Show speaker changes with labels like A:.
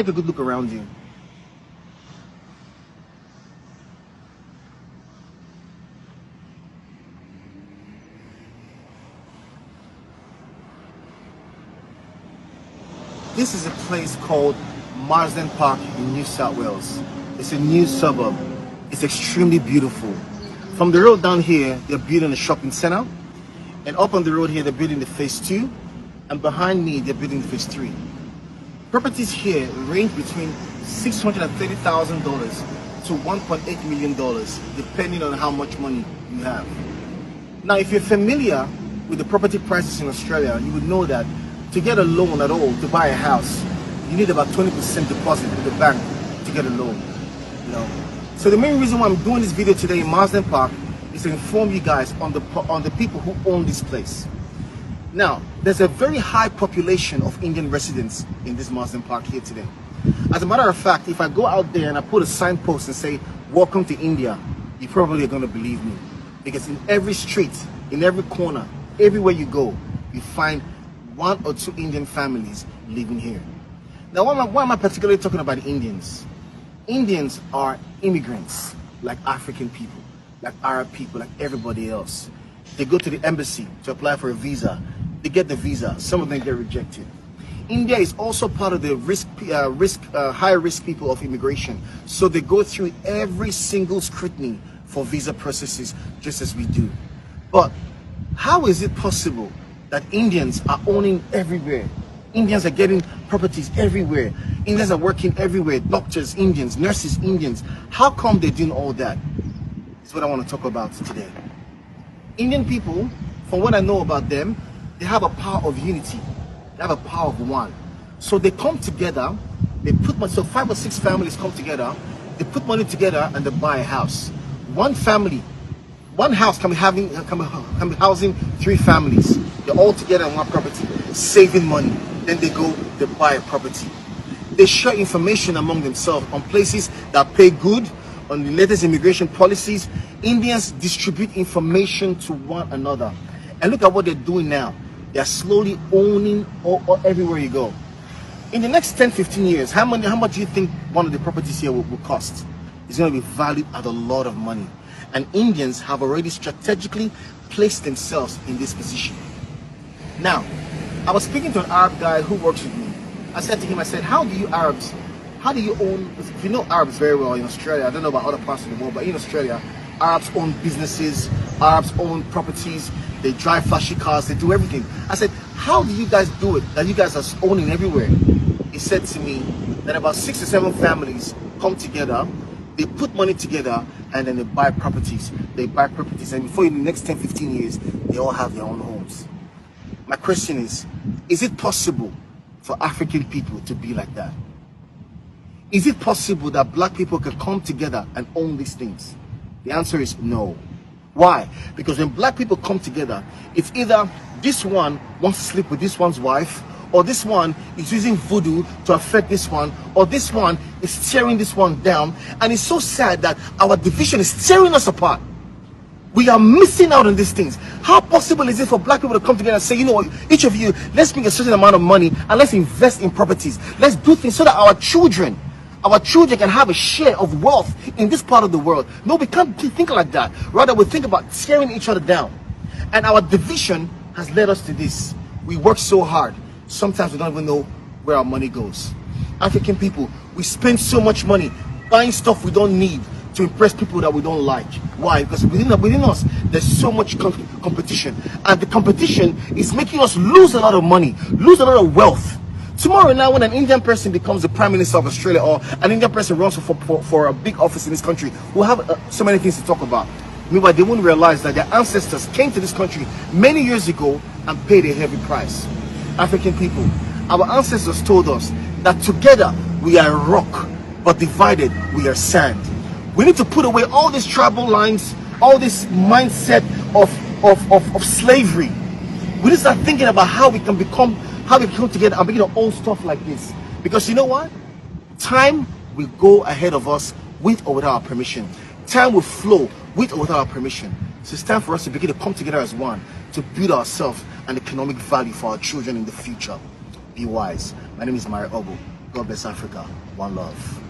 A: Take a good look around you. This is a place called Marsden Park in New South Wales. It's a new suburb. It's extremely beautiful. From the road down here, they're building a shopping center. And up on the road here, they're building the phase 2. And behind me, they're building phase 3. Properties here range between $630,000 to $1.8 million, depending on how much money you have. Now, if you're familiar with the property prices in Australia, you would know that to get a loan at all, to buy a house, you need about 20% deposit with the bank to get a loan. So the main reason why I'm doing this video today in Marsden Park is to inform you guys on the people who own this place. Now, there's a very high population of Indian residents in this Marsden Park here today. As a matter of fact, if I go out there and I put a signpost and say, "Welcome to India," you probably are going to believe me. Because in every street, in every corner, everywhere you go, you find 1 or 2 Indian families living here. Now, why am I particularly talking about Indians? Indians are immigrants, like African people, like Arab people, like everybody else. They go to the embassy to apply for a visa. They get the visa. Some of them get rejected. India is also part of the high risk people of immigration. So they go through every single scrutiny for visa processes, just as we do. But how is it possible that Indians are owning everywhere? Indians are getting properties everywhere. Indians are working everywhere. Doctors, Indians, nurses, Indians. How come they're doing all that? Is what I want to talk about today. Indian people, from what I know about them, they have a power of unity. They have a power of one. So they come together, they put money, so 5 or 6 families come together, they put money together and they buy a house. One family, one house can be housing 3 families. They're all together on one property, saving money. Then they go, they buy a property. They share information among themselves on places that pay good, on the latest immigration policies. Indians distribute information to one another. And look at what they're doing now. They're slowly owning all everywhere you go. In the next 10-15 years, how much do you think one of the properties here will cost? It's going to be valued at a lot of money. And Indians have already strategically placed themselves in this position. Now, I was speaking to an Arab guy who works with me. I said to him, how do you own, if you know Arabs very well in Australia, I don't know about other parts of the world, but in Australia, Arabs own businesses, Arabs own properties, they drive flashy cars, they do everything. I said, how do you guys do it, that you guys are owning everywhere? He said to me that about 6 or 7 families come together, they put money together, and then they buy properties. They buy properties, and before in the next 10-15 years, they all have their own homes. My question is it possible for African people to be like that? Is it possible that black people can come together and own these things? The answer is no. Why? Because when black people come together, it's either this one wants to sleep with this one's wife, or this one is using voodoo to affect this one, or this one is tearing this one down. And it's so sad that our division is tearing us apart. We are missing out on these things. How possible is it for black people to come together and say, you know what, each of you, let's bring a certain amount of money and let's invest in properties. Let's do things so that our children can have a share of wealth in this part of the world. No, we can't think like that. Rather, we think about tearing each other down. And our division has led us to this. We work so hard. Sometimes we don't even know where our money goes. African people, we spend so much money buying stuff we don't need to impress people that we don't like. Why? Because within us, there's so much competition. And the competition is making us lose a lot of money, lose a lot of wealth. Tomorrow now, when an Indian person becomes the Prime Minister of Australia, or an Indian person runs for a big office in this country, we'll have so many things to talk about. Meanwhile, they won't realize that their ancestors came to this country many years ago and paid a heavy price. African people, our ancestors told us that together we are rock, but divided we are sand. We need to put away all these tribal lines, all this mindset of slavery. We need to start thinking about how we can come together and begin to own stuff like this. Because you know what? Time will go ahead of us with or without our permission. Time will flow with or without our permission. So it's time for us to begin to come together as one to build ourselves and economic value for our children in the future. Be wise. My name is Mario Obo. God bless Africa. One love.